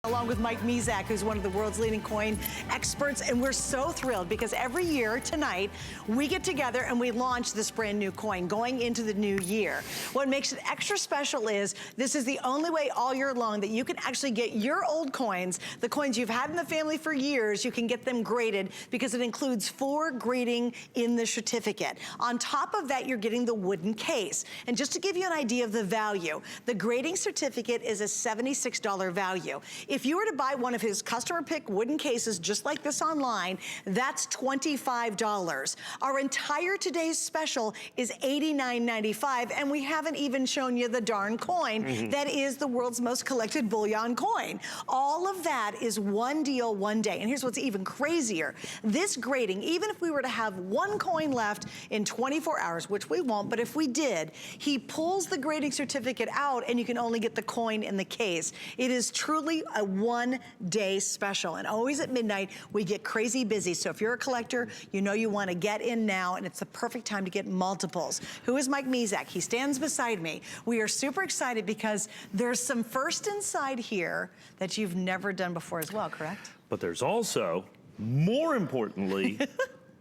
Along with Mike Mizak, who's one of the world's leading coin experts. And we're so thrilled because every year tonight, we get together and we launch this brand new coin going into the new year. What makes it extra special is this is the only way all year long that you can actually get your old coins, the coins you've had in the family for years, you can get them graded because it includes 4 grading in the certificate. On top of that, you're getting the wooden case. And just to give you an idea of the value, the grading certificate is a $76 value. If you were to buy one of his customer pick wooden cases just like this online, that's $25. Our entire today's special is $89.95, and we haven't even shown you the darn coin that is the world's most collected bullion coin. All of that is one deal, one day. And here's what's even crazier. This grading, even if we were to have one coin left in 24 hours, which we won't, but if we did, he pulls the grading certificate out and you can only get the coin in the case. It is truly a one-day special, and always at midnight we get crazy busy. So if you're a collector, you know you want to get in now, and it's the perfect time to get multiples. Who is Mike Mizak? He stands beside me. We are super excited because there's some first inside here that you've never done before as well, correct? But there's also, more importantly,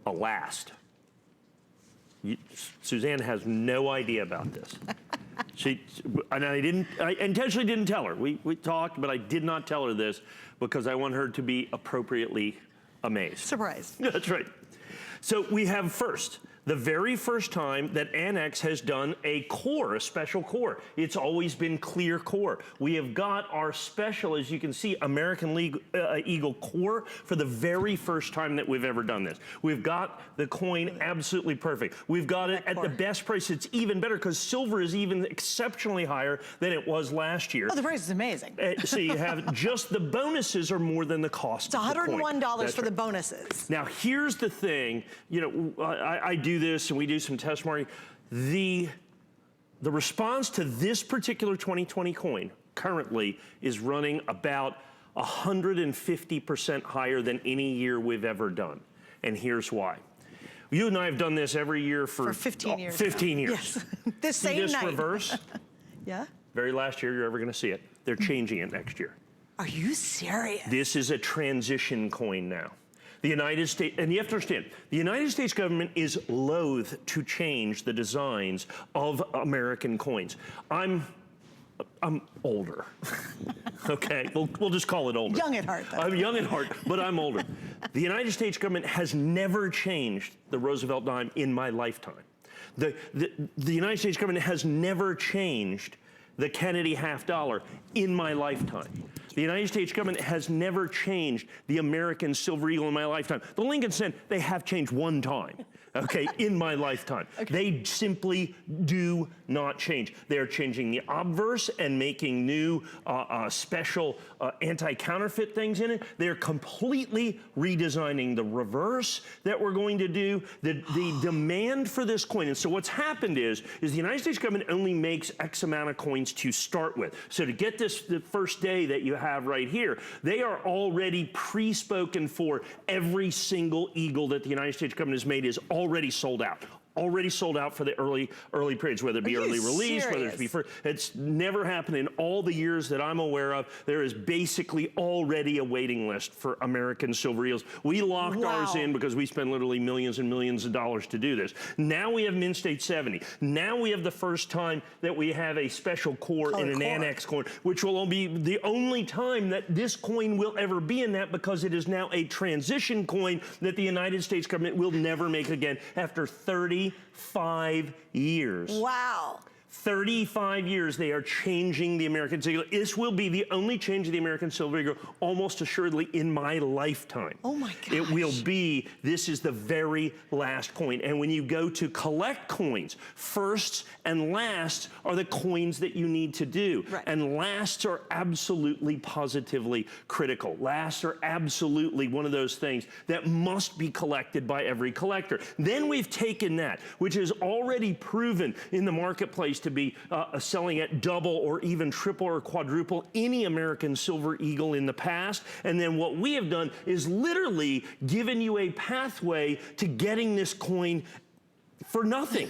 a last. Suzanne has no idea about this. I intentionally didn't tell her. We talked, but I did not tell her this because I want her to be appropriately amazed. Surprised. That's right. So we have first, the very first time that ANACS has done a core, a special core. It's always been clear core. We have got our special, as you can see, American Eagle core for the very first time that we've ever done this. We've got the coin absolutely perfect. We've got it at the best price. It's even better because silver is even exceptionally higher than it was last year. Oh, the price is amazing. So you have just the bonuses are more than the cost. It's $101 for the bonuses. Now here's the thing, you know, I do this and we do some test marketing. The response to this particular 2020 coin currently is running about 150% higher than any year we've ever done. And here's why. You and I have done this every year for 15 years. 15 years. Yes. This same night. Reverse. Yeah. Very last year you're ever going to see it. They're changing it next year. Are you serious? This is a transition coin now. The United States, and you have to understand, the United States government is loath to change the designs of American coins. I'm older, okay? We'll just call it older. Young at heart, though. I'm young at heart, but I'm older. The United States government has never changed the Roosevelt dime in my lifetime. The United States government has never changed the Kennedy half dollar in my lifetime. The United States government has never changed the American Silver Eagle in my lifetime. The Lincoln cent, they have changed one time, okay, in my lifetime. Okay. They simply do not change. They're changing the obverse and making new special anti-counterfeit things in it. They're completely redesigning the reverse that we're going to do. The demand for this coin, and so what's happened is the United States government only makes X amount of coins to start with. So to get this the first day that you have right here, they are already pre-spoken for. Every single eagle that the United States government has made is already sold out. Already sold out for the early periods, whether it be early release, whether it be first. It's never happened in all the years that I'm aware of. There is basically already a waiting list for American silver eagles. We locked ours in because we spend literally millions and millions of dollars to do this. Now we have Mint State 70. Now we have the first time that we have a special core in an ANACS coin, which will be the only time that this coin will ever be in that, because it is now a transition coin that the United States government will never make again after 35 years. Wow. 35 years they are changing the American Silver Eagle. This will be the only change of the American Silver Eagle almost assuredly in my lifetime. Oh my gosh. It will be, this is the very last coin. And when you go to collect coins, firsts and lasts are the coins that you need to do. Right. And lasts are absolutely positively critical. Lasts are absolutely one of those things that must be collected by every collector. Then we've taken that, which is already proven in the marketplace to be selling at double or even triple or quadruple any American Silver Eagle in the past. And then what we have done is literally given you a pathway to getting this coin for nothing.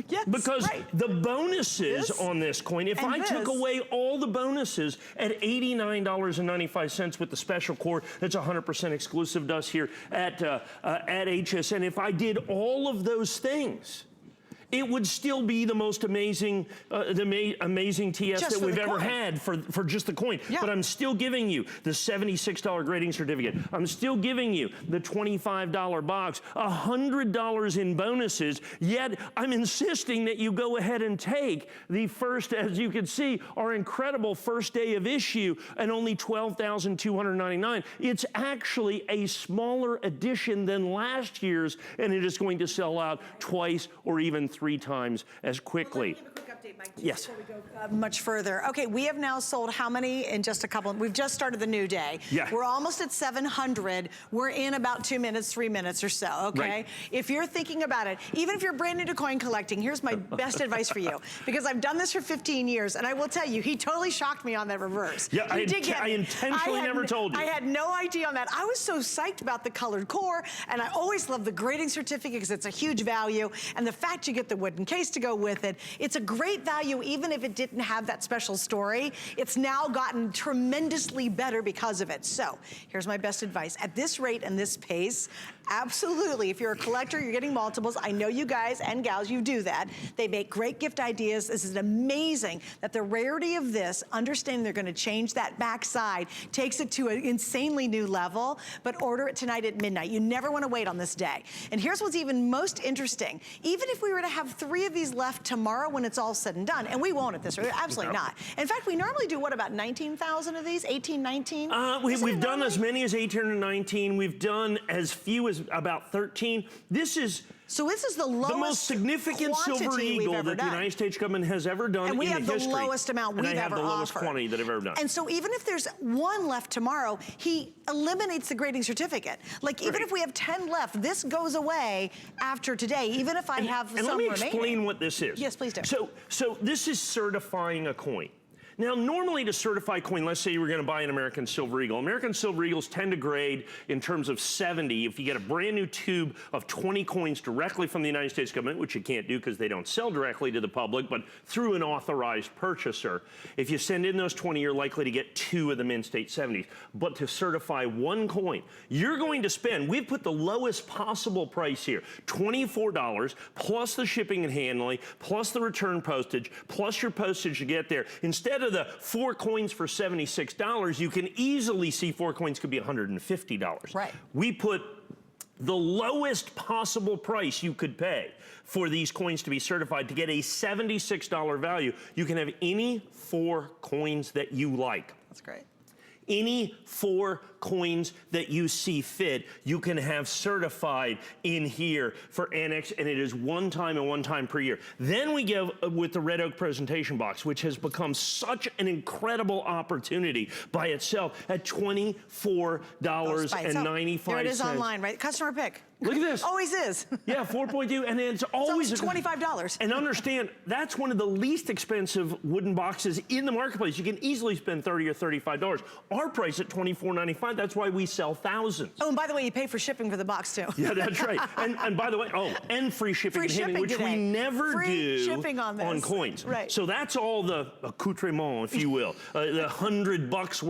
Yes, because right. the bonuses on this coin, if I took away all the bonuses at $89.95 with the special core, that's 100% exclusive to us here at HSN, if I did all of those things, it would still be the most amazing, amazing TS Just that we've ever coin. had for just the coin. Yeah. But I'm still giving you the $76 grading certificate. I'm still giving you the $25 box, $100 in bonuses, yet I'm insisting that you go ahead and take the first, as you can see, our incredible first day of issue at only $12,299. It's actually a smaller edition than last year's, and it is going to sell out twice or even 3 times as quickly. Well, let me give a quick update, Mike, Yes. before we go much further. Okay, we have now sold how many in just a couple? We've just started the new day. Yeah. We're almost at 700. We're in about 2 minutes, 3 minutes or so, okay? Right. If you're thinking about it, even if you're brand new to coin collecting, here's my best advice for you. Because I've done this for 15 years, and I will tell you, he totally shocked me on that reverse. Yeah, I me. intentionally never told you. I had no idea on that. I was so psyched about the colored core, and I always love the grading certificate because it's a huge value, and the fact you get the wooden case to go with it. It's a great value even if it didn't have that special story. It's now gotten tremendously better because of it. So here's my best advice. At this rate and this pace, absolutely, if you're a collector, you're getting multiples. I know you guys and gals, you do that. They make great gift ideas. This is amazing that the rarity of this, understanding they're gonna change that backside, takes it to an insanely new level, but order it tonight at midnight. You never wanna wait on this day. And here's what's even most interesting. Even if we were to have 3 of these left tomorrow when it's all said and done, and we won't at this rate, absolutely not. In fact, we normally do, what, about 19,000 of these? 18, 19? We've done as many as 18 or 19. We've done as few as about 13. This is So this is the lowest the most significant silver eagle that the United States government has ever done in history. And we have the lowest amount we've ever offered. And I have the lowest quantity that I've ever done. And so even if there's 1 left tomorrow, he eliminates the grading certificate. Like even if we have 10 left, this goes away after today, even if I have some remaining. And let me explain what this is. Yes, please do. So this is certifying a coin. Now, normally to certify a coin, let's say you were going to buy an American Silver Eagle. American Silver Eagles tend to grade in terms of 70. If you get a brand new tube of 20 coins directly from the United States government, which you can't do because they don't sell directly to the public, but through an authorized purchaser, if you send in those 20, you're likely to get 2 of the Mint-State 70s. But to certify 1 coin, you're going to spend, we've put the lowest possible price here, $24 plus the shipping and handling, plus the return postage, plus your postage to get there. Instead of the 4 coins for $76, you can easily see 4 coins could be $150. Right. We put the lowest possible price you could pay for these coins to be certified to get a $76 value. You can have any 4 coins that you like. That's great. Any 4 coins that you see fit, you can have certified in here for ANACS, and it is 1 time and 1 time per year. Then we give with the Red Oak presentation box, which has become such an incredible opportunity by itself at $24.95. There it is online, right? Customer pick. Look at this. Always is. Yeah, 4.2, and it's always So it's $25. And understand, that's one of the least expensive wooden boxes in the marketplace. You can easily spend $30 or $35. Our price at $24.95, that's why we sell thousands. Oh, and by the way, you pay for shipping for the box too. Yeah, that's right. And by the way, and free shipping and handling, which we never do shipping on coins. Right. So that's all the accoutrement, if you will, the $100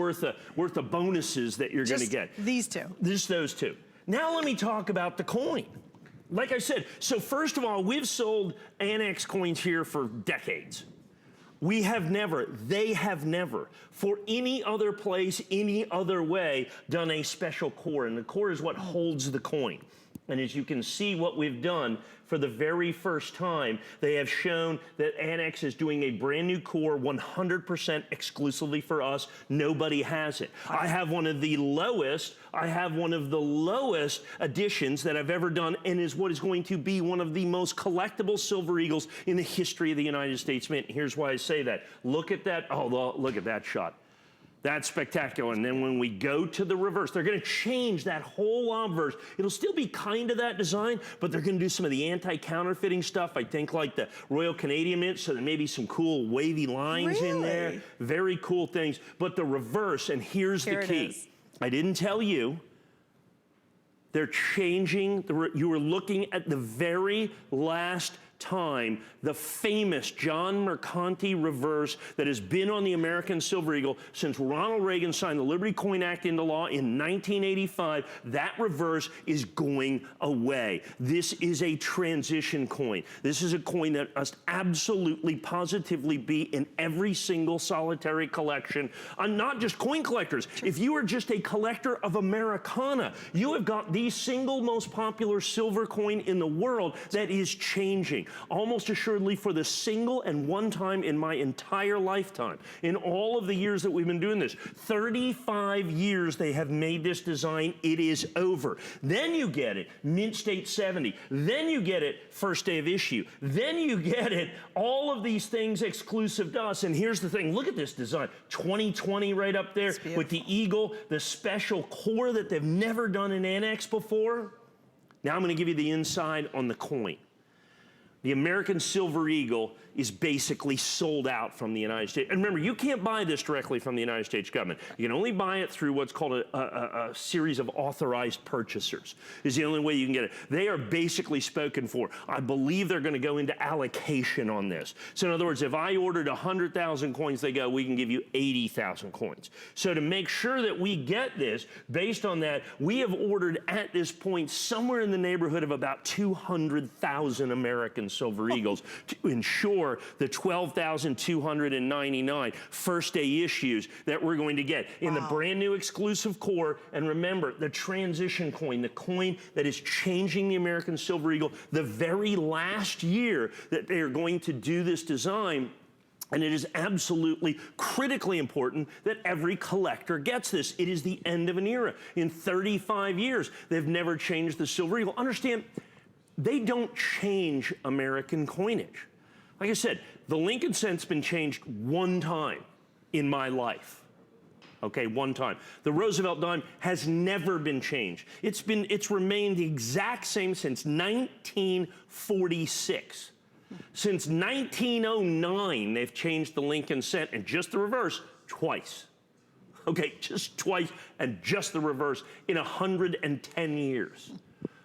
worth of bonuses that you're going to get. These 2. Just those 2. Now let me talk about the coin. Like I said, so first of all, we've sold ANACS coins here for decades. We have never, they have never, for any other place, any other way, done a special core. And the core is what holds the coin. And as you can see what we've done, for the very first time, they have shown that ANACS is doing a brand new core 100% exclusively for us. Nobody has it. I have one of the lowest editions that I've ever done, and is what is going to be one of the most collectible Silver Eagles in the history of the United States Mint. Here's why I say that. Look at that. Oh, look at that shot. That's spectacular. And then when we go to the reverse, they're going to change that whole obverse. It'll still be kind of that design, but they're going to do some of the anti-counterfeiting stuff. I think like the Royal Canadian Mint, so there may be some cool wavy lines in there. Very cool things. But the reverse, and here's the key. I didn't tell you, They're changing, you are looking at the very last time the famous John Mercanti reverse that has been on the American Silver Eagle since Ronald Reagan signed the Liberty Coin Act into law in 1985. That reverse is going away. This is a transition coin. This is a coin that must absolutely, positively be in every single solitary collection. Not just coin collectors. If you are just a collector of Americana, you have got the single most popular silver coin in the world that is changing. Almost assuredly for the single and one time in my entire lifetime, in all of the years that we've been doing this, 35 years they have made this design, it is over. Then you get it, Mint State 70. Then you get it, first day of issue. Then you get it, all of these things exclusive to us. And here's the thing, look at this design. 2020 right up there with the eagle, the special core that they've never done in ANACS before. Now I'm gonna give you the inside on the coin. The American Silver Eagle is basically sold out from the United States. And remember, you can't buy this directly from the United States government. You can only buy it through what's called a series of authorized purchasers, is the only way you can get it. They are basically spoken for. I believe they're gonna go into allocation on this. So in other words, if I ordered 100,000 coins, they go, we can give you 80,000 coins. So to make sure that we get this, based on that, we have ordered at this point somewhere in the neighborhood of about 200,000 American Silver Eagles to ensure the 12,299 first day issues that we're going to get in the brand new exclusive core. And remember, the transition coin, the coin that is changing the American Silver Eagle, the very last year that they are going to do this design. And it is absolutely critically important that every collector gets this. It is the end of an era. In 35 years, they've never changed the Silver Eagle. Understand, they don't change American coinage. Like I said, the Lincoln cent's been changed one time in my life. Okay, one time. The Roosevelt dime has never been changed. It's remained the exact same since 1946. Since 1909, they've changed the Lincoln cent, and just the reverse twice. Okay, just twice, and just the reverse in 110 years.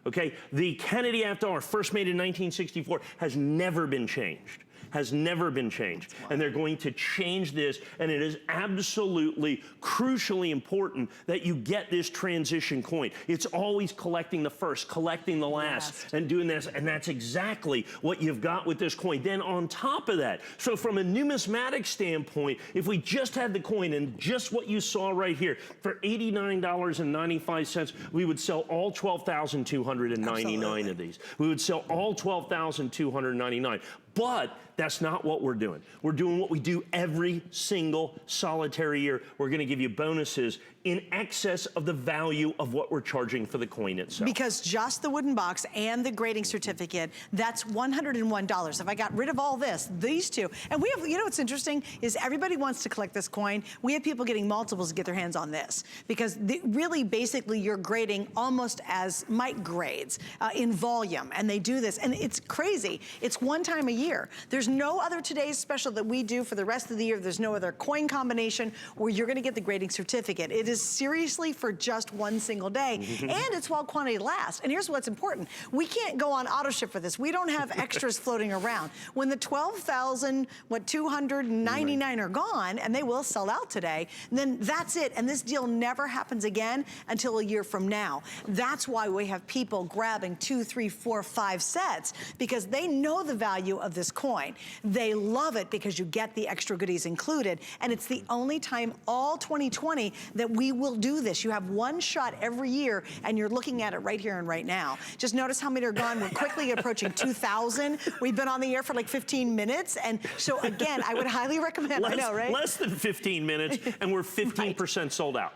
Okay, the Kennedy half dollar, first made in 1964, has never been changed. Has never been changed. And they're going to change this, and it is absolutely crucially important that you get this transition coin. It's always collecting the first, collecting the last, and doing this, and that's exactly what you've got with this coin. Then on top of that, so from a numismatic standpoint, if we just had the coin and just what you saw right here, for $89.95, we would sell all 12,299 of these. We would sell all 12,299. But that's not what we're doing. We're doing what we do every single solitary year. We're gonna give you bonuses in excess of the value of what we're charging for the coin itself. Because just the wooden box and the grading certificate, that's $101. If I got rid of all this, these two, and we have, you know what's interesting is everybody wants to collect this coin. We have people getting multiples to get their hands on this because really basically you're grading almost as Mike grades in volume, and they do this, and it's crazy. It's one time a year. There's no other today's special that we do for the rest of the year. There's no other coin combination where you're gonna get the grading certificate. It is seriously for just one single day, and it's while quantity lasts. And here's what's important. We can't go on auto ship for this. We don't have extras floating around. When the 12,299 are gone, and they will sell out today, then that's it. And this deal never happens again until a year from now. That's why we have people grabbing 2, 3, 4, 5 sets, because they know the value of this coin. They love it because you get the extra goodies included, and it's the only time all 2020 that we will do this. You have one shot every year, and you're looking at it right here and right now. Just notice how many are gone. We're quickly approaching 2,000. We've been on the air for like 15 minutes, and so again, I would highly recommend, I know, right? Less than 15 minutes, and we're 15% sold out.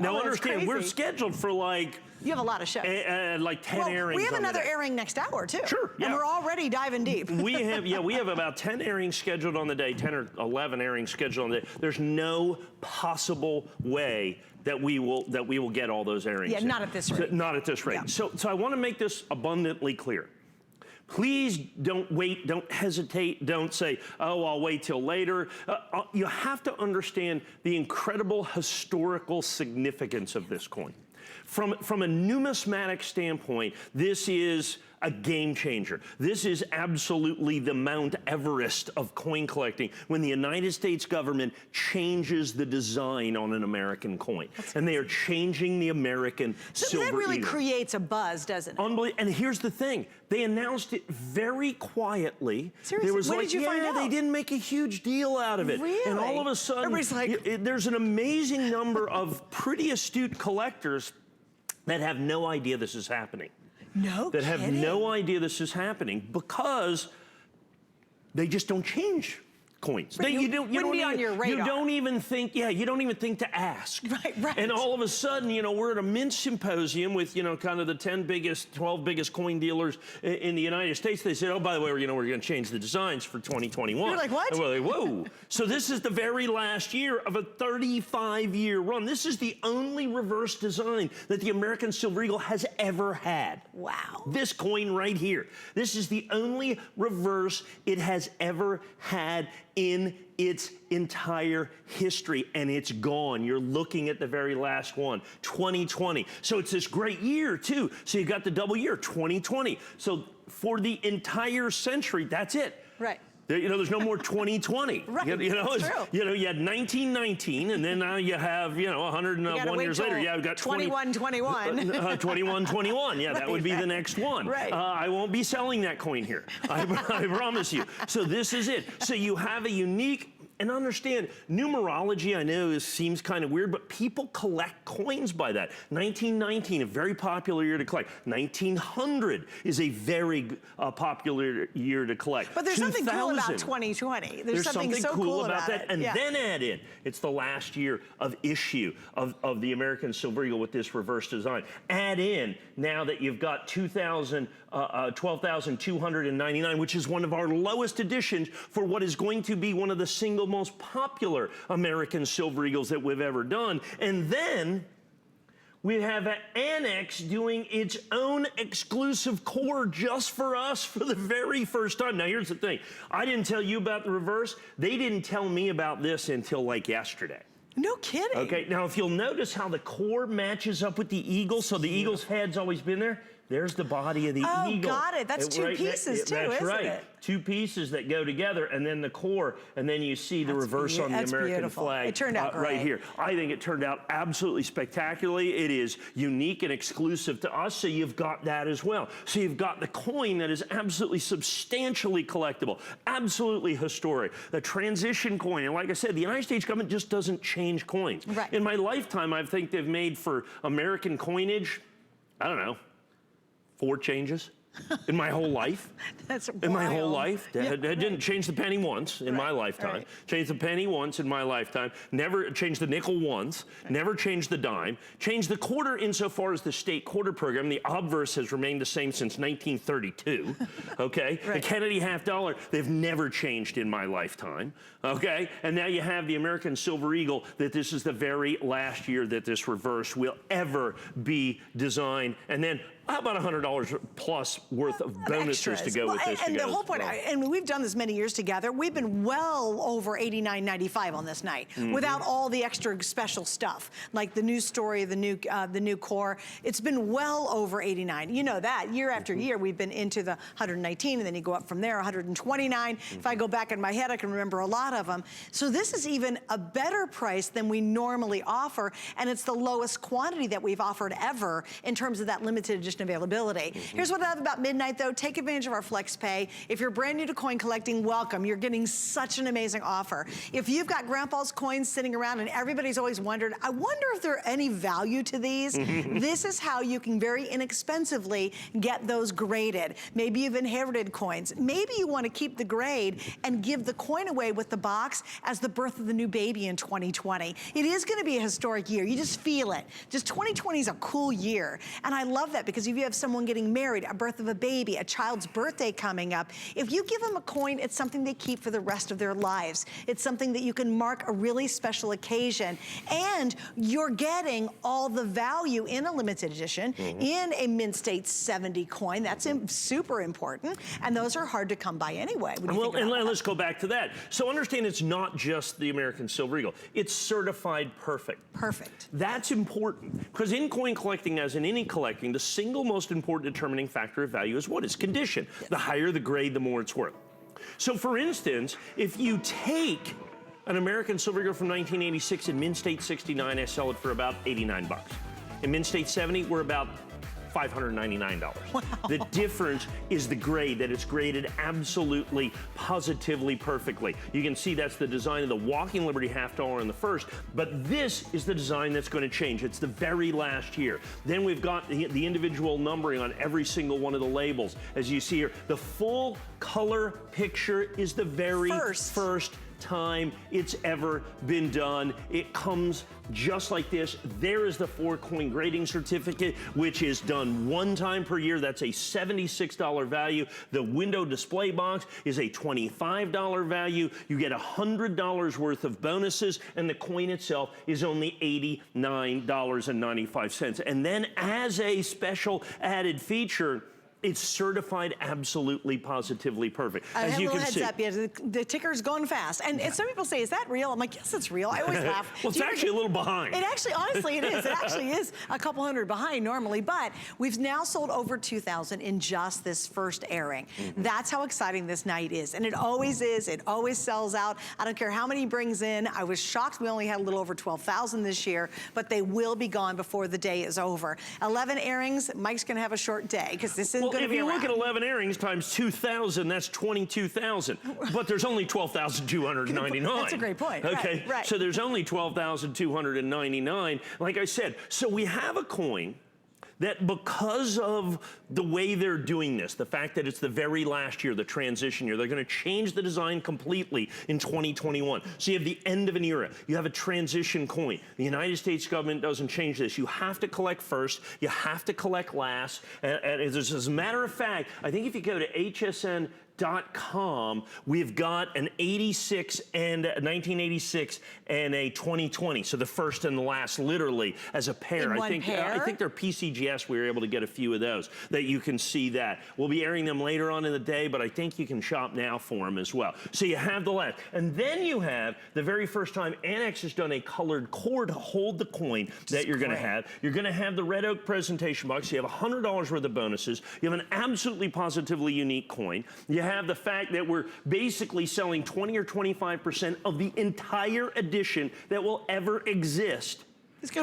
Now understand, we're scheduled for like... You have a lot of shows. Like 10 airings. We have another airing next hour, too. Sure, yeah. And we're already diving deep. we have about 10 airings scheduled on the day, 10 or 11 airings scheduled on the day. There's no possible way that we will get all those airings. Yeah, not at this rate. Not at this rate. Yeah. So I want to make this abundantly clear. Please don't wait, don't hesitate, don't say, oh, I'll wait till later. You have to understand the incredible historical significance of this coin. From a numismatic standpoint, this is a game changer. This is absolutely the Mount Everest of coin collecting when the United States government changes the design on an American coin. And they are changing the American silver that really eater. creates a buzz, doesn't it? Unbelievable. And here's the thing. They announced it very quietly. Seriously? There was When like, did you find out? They didn't make a huge deal out of it. Really? And all of a sudden, everybody's like, there's an amazing number of pretty astute collectors that have no idea this is happening. no That kidding. have no idea this is happening because they just don't change coins. Right, you wouldn't be on your radar. You don't even think, you don't even think to ask. Right. And all of a sudden, we're at a Mint symposium with, kind of the 10 biggest, 12 biggest coin dealers in the United States. They said, oh, by the way, we're going to change the designs for 2021. You're like, what? And we're like, whoa. So this is the very last year of a 35-year run. This is the only reverse design that the American Silver Eagle has ever had. Wow. This coin right here. This is the only reverse it has ever had in its entire history, and it's gone. You're looking at the very last one, 2020. So it's this great year, too. So you've got the double year, 2020. So for the entire century, that's it. Right. There's no more 2020. Right, That's true. You had 1919, and then now you have, 101 years later. Yeah, we've got 2121. 2121. Yeah, that would be the next one. Right. I won't be selling that coin here. I promise you. So this is it. So you have a unique. And understand, numerology, I know, seems kind of weird, but people collect coins by that. 1919, a very popular year to collect. 1900 is a very popular year to collect. But there's something cool about 2020. There's something so cool about that. And then add in, it's the last year of issue of the American Silver Eagle with this reverse design. Add in, now that you've got 12,299, which is one of our lowest editions for what is going to be one of the single most popular American Silver Eagles that we've ever done. And then we have an Annex doing its own exclusive core just for us for the very first time. Now, here's the thing. I didn't tell you about the reverse. They didn't tell me about this until like yesterday. No kidding. Okay, now if you'll notice how the core matches up with the eagle, so the eagle's head's always been there. There's the body of the eagle. Oh, got it. That's two pieces too, isn't it? That's right. Two pieces that go together, and then the core, and then you see the reverse on the American flag. It turned out great. Right here. I think it turned out absolutely spectacularly. It is unique and exclusive to us, so you've got that as well. So you've got the coin that is absolutely substantially collectible, absolutely historic. The transition coin, and like I said, the United States government just doesn't change coins. Right. In my lifetime, I think they've made for American coinage, I don't know, 4 changes in my whole life. That's wild. In my whole life. I didn't change the penny once in my lifetime. Right. Changed the penny once in my lifetime. Never changed the nickel once. Never changed the dime. Changed the quarter insofar as the state quarter program. The obverse has remained the same since 1932. Okay? Right. The Kennedy half dollar, they've never changed in my lifetime. Okay? And now you have the American Silver Eagle, that this is the very last year that this reverse will ever be designed. And then how about $100 plus worth of bonuses to go with this? And the whole point, and we've done this many years together, we've been well over $89.95 on this night without all the extra special stuff, like the new story, the new core. It's been well over 89. You know that. Year after year, we've been into the 119, and then you go up from there, 129. If I go back in my head, I can remember a lot of them. So this is even a better price than we normally offer, and it's the lowest quantity that we've offered ever in terms of that limited edition availability. Here's what I love about midnight, though. Take advantage of our flex pay. If you're brand new to coin collecting, welcome. You're getting such an amazing offer. If you've got grandpa's coins sitting around and everybody's always wondered, I wonder if there are any value to these, this is how you can very inexpensively get those graded. Maybe you've inherited coins. Maybe you want to keep the grade and give the coin away with the box as the birth of the new baby in 2020. It is going to be a historic year. You just feel it. Just 2020 is a cool year. And I love that because because if you have someone getting married, a birth of a baby, a child's birthday coming up, if you give them a coin, it's something they keep for the rest of their lives. It's something that you can mark a really special occasion. And you're getting all the value in a limited edition, in a Mint State 70 coin. That's super important. And those are hard to come by anyway. Well, and let's go back to that. So understand it's not just the American Silver Eagle. It's certified perfect. Perfect. That's important, because in coin collecting, as in any collecting, the single most important determining factor of value is what? It's condition. Yes. The higher the grade, the more it's worth. So for instance, if you take an American Silver Eagle from 1986 in Mint State 69, I sell it for about 89 bucks. In Mint State 70, we're about $599. Wow. The difference is the grade, that it's graded absolutely, positively, perfectly. You can see that's the design of the Walking Liberty half dollar in the first, but this is the design that's going to change. It's the very last year. Then we've got the individual numbering on every single one of the labels. As you see here, the full color picture is the very first time it's ever been done. It comes just like this. There is the 4-coin grading certificate, which is done one time per year. That's a $76 value. The window display box is a $25 value. You get $100 worth of bonuses, and the coin itself is only $89.95. And then as a special added feature, it's certified absolutely, positively perfect. As you can see. Heads up, yeah, the ticker's going fast. And some people say, is that real? I'm like, yes, it's real. I always laugh. Well, it's actually a little behind. It actually, honestly, it is. It actually is a couple hundred behind normally, but we've now sold over 2,000 in just this first airing. That's how exciting this night is. And it always is. It always sells out. I don't care how many he brings in. I was shocked we only had a little over 12,000 this year, but they will be gone before the day is over. 11 airings, Mike's going to have a short day because this isn't going to be around. If you look at 11 airings times 2,000, that's 22,000. But there's only 12,299. That's a great point. Okay, right. So there's only 12,299. Like I said, so we have a coin that, because of the way they're doing this, the fact that it's the very last year, the transition year, they're going to change the design completely in 2021. So you have the end of an era. You have a transition coin. The United States government doesn't change this. You have to collect first. You have to collect last. And as a matter of fact, I think if you go to hsn.com, we've got an 86 and 1986 and a 2020. So the first and the last, literally, as a pair. I think they're PCGS. We were able to get a few of those that you can see that. We'll be airing them later on in the day, but I think you can shop now for them as well. So you have the last. And then you have the very first time Annex has done a colored core to hold the coin that you're going to have. You're going to have the red oak presentation box. You have $100 worth of bonuses. You have an absolutely positively unique coin. You have the fact that we're basically selling 20 or 25% of the entire edition that will ever exist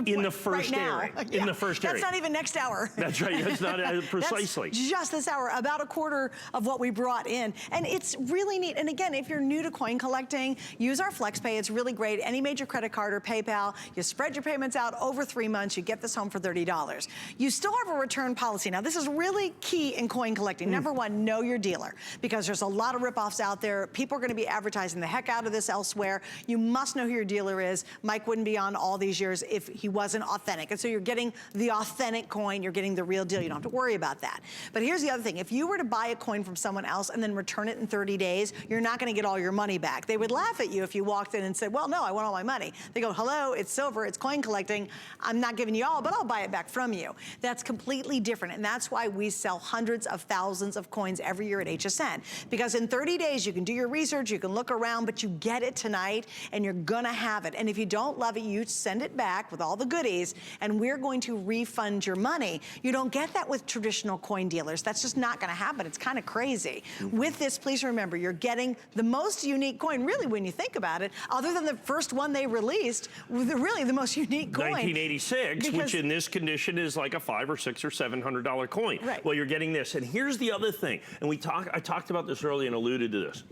in the first airing. In the first airing. That's not even next hour. That's right. That's not precisely. That's just this hour, about a quarter of what we brought in. And it's really neat. And again, if you're new to coin collecting, use our FlexPay. It's really great. Any major credit card or PayPal, you spread your payments out over 3 months, you get this home for $30. You still have a return policy. Now, this is really key in coin collecting. Number one, know your dealer, because there's a lot of ripoffs out there. People are going to be advertising the heck out of this elsewhere. You must know who your dealer is. Mike wouldn't be on all these years if he wasn't authentic. And so you're getting the authentic coin, you're getting the real deal. You don't have to worry about that. But here's the other thing. If you were to buy a coin from someone else and then return it in 30 days, you're not going to get all your money back. They would laugh at you if you walked in and said, well, no, I want all my money. They go, hello, it's silver, it's coin collecting. I'm not giving you all, but I'll buy it back from you. That's completely different. And that's why we sell hundreds of thousands of coins every year at HSN. Because in 30 days, you can do your research, you can look around, but you get it tonight and you're going to have it. And if you don't love it, you send it back with all the goodies, and we're going to refund your money. You don't get that with traditional coin dealers. That's just not going to happen. It's kind of crazy. With this, please remember, you're getting the most unique coin, really, when you think about it, other than the first one they released, really the most unique coin. 1986, which in this condition is like a $500 or $600 or $700 coin. Right. Well, you're getting this. And here's the other thing, and I talked about this earlier and alluded to this.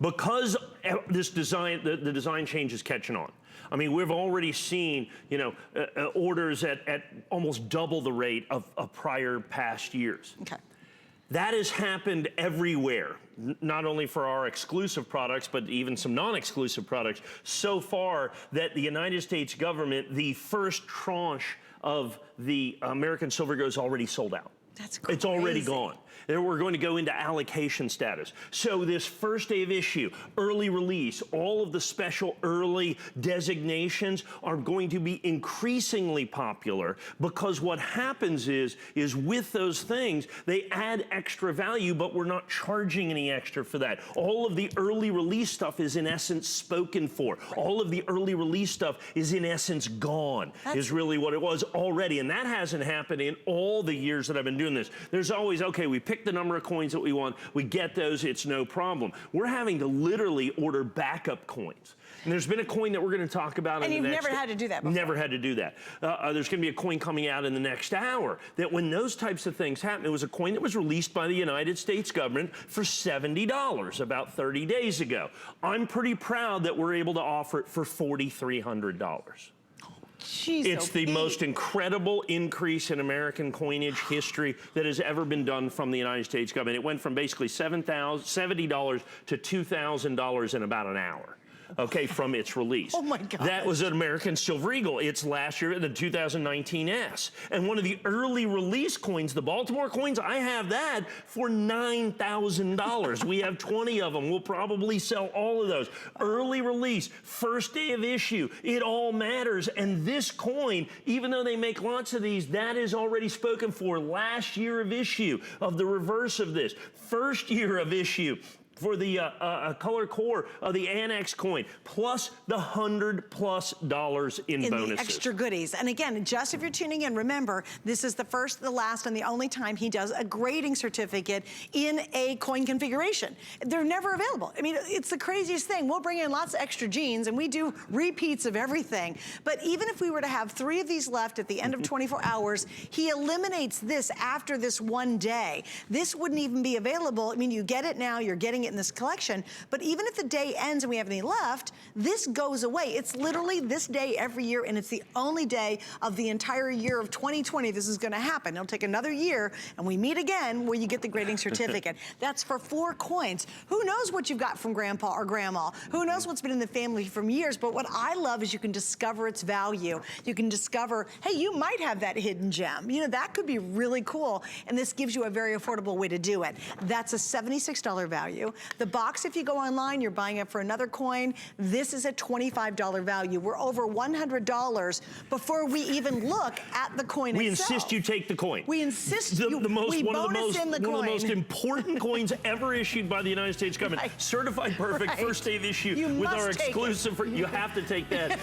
Because this design, the design change is catching on. I mean, we've already seen, orders at almost double the rate of prior past years. Okay. That has happened everywhere, not only for our exclusive products, but even some non-exclusive products. So far that the United States government, the first tranche of the American Silver Go is already sold out. That's crazy. It's already gone. We're going to go into allocation status. So this first day of issue, early release, all of the special early designations are going to be increasingly popular, because what happens is with those things, they add extra value, but we're not charging any extra for that. All of the early release stuff is in essence spoken for. Right. All of the early release stuff is in essence gone, is really what it was already. And that hasn't happened in all the years that I've been doing this. There's always, okay, we pick the number of coins that we want, we get those, it's no problem. We're having to literally order backup coins. And there's been a coin that we're going to talk about in the next... And you've never had to do that before. Never had to do that. There's going to be a coin coming out in the next hour that when those types of things happen, it was a coin that was released by the United States government for $70 about 30 days ago. I'm pretty proud that we're able to offer it for $4,300. Jeez, it's the most incredible increase in American coinage history that has ever been done from the United States government. It went from basically $70 to $2,000 in about an hour. Okay, from its release. Oh my God. That was an American Silver Eagle. It's last year, the 2019 S. And one of the early release coins, the Baltimore coins, I have that for $9,000. We have 20 of them. We'll probably sell all of those. Early release, first day of issue, it all matters. And this coin, even though they make lots of these, that is already spoken for. Last year of issue of the reverse of this. First year of issue for the color core of the ANACS coin, plus the $100+ in bonuses. The extra goodies. And again, just if you're tuning in, remember, this is the first, the last, and the only time he does a grading certificate in a coin configuration. They're never available. I mean, it's the craziest thing. We'll bring in lots of extra genes, and we do repeats of everything. But even if we were to have 3 of these left at the end of 24 hours, he eliminates this after this one day. This wouldn't even be available. I mean, you get it now, you're getting it in this collection, but even if the day ends and we have any left, this goes away. It's literally this day every year, and it's the only day of the entire year of 2020 this is going to happen. It'll take another year, and we meet again where you get the grading certificate. That's for 4 coins. Who knows what you've got from grandpa or grandma? Who knows what's been in the family from years? But what I love is you can discover its value. You can discover, hey, you might have that hidden gem. You know, that could be really cool, and this gives you a very affordable way to do it. That's a $76 value. The box, if you go online, you're buying it for another coin. This is a $25 value. We're over $100 before we even look at the coin itself. We insist you take the coin. We insist one of the most coin. important coins ever issued by the United States government. Right. Certified perfect, Right. First day of issue You with must our take exclusive. You have to take that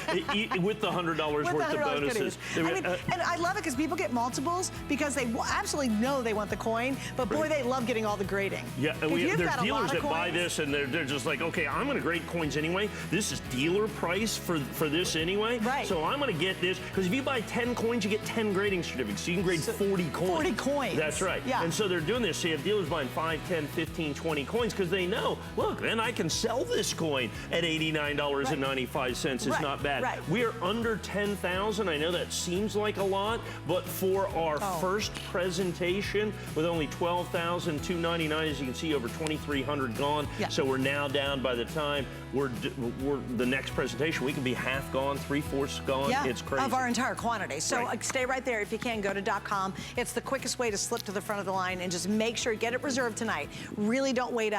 with the $100 worth of bonuses. I mean, and I love it because people get multiples because they absolutely know they want the coin, but boy, they love getting all the grading. Yeah, there's dealers that buy this and they're just like, okay, I'm going to grade coins anyway. This is dealer price for this anyway. Right. So I'm going to get this, because if you buy 10 coins, you get 10 grading certificates. So you can grade 40 coins. 40 coins. That's right. Yeah. And so they're doing this. So you have dealers buying 5, 10, 15, 20 coins because they know, look, man, I can sell this coin at $89.95. It's not bad. Right. We are under 10,000. I know that seems like a lot, but for our first presentation with only 12,299, as you can see, over 2,300 gone. Yeah. So we're now down. By the time we're the next presentation, we can be half gone, 3/4 gone. Yeah, it's crazy. of our entire quantity. So Right. Stay right there if you can. Go to .com. It's the quickest way to slip to the front of the line and just make sure, get it reserved tonight. Really don't wait out.